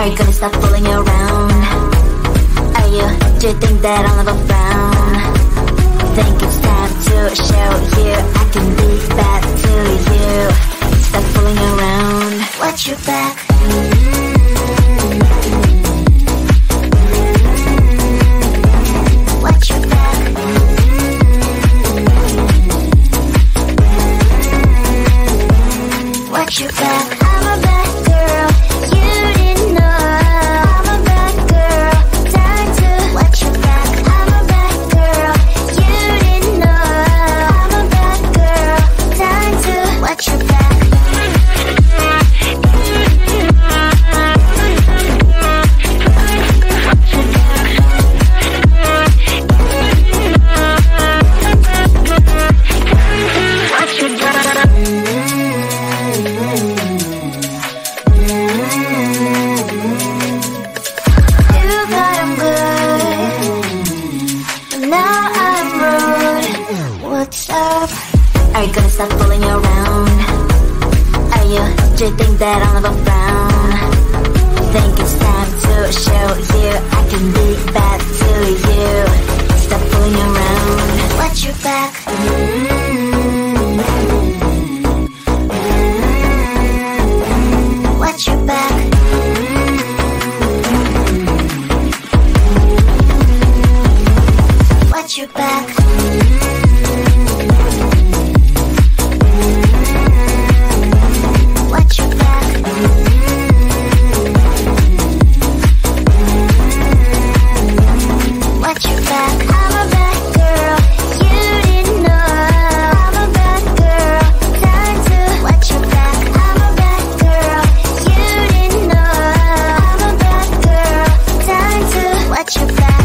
Are you gonna stop fooling around? Are you, do you think that I'll never frown? Think it's time to show you I can be bad to you. Stop fooling around. Watch your back. Watch your back. Watch your back. I'm a bad girl. You didn't know. I'm a bad girl. Time to watch your back. I'm a bad girl. You didn't know. I'm a bad girl. Time to watch your back. Are you gonna stop fooling around? Are you, do you think that I'll never frown? Think it's time to show you I can be bad to you. Stop fooling around. Watch your back. Watch your back. Watch your back. Watch your back. Watch your back. I'm a bad girl. You didn't know. I'm a bad girl. Time to watch your back. I'm a bad girl. You didn't know. I'm a bad girl. Time to watch your back.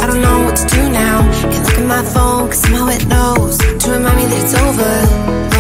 I don't know what to do now. Can't look at my phone, cause somehow it knows to remind me that it's over.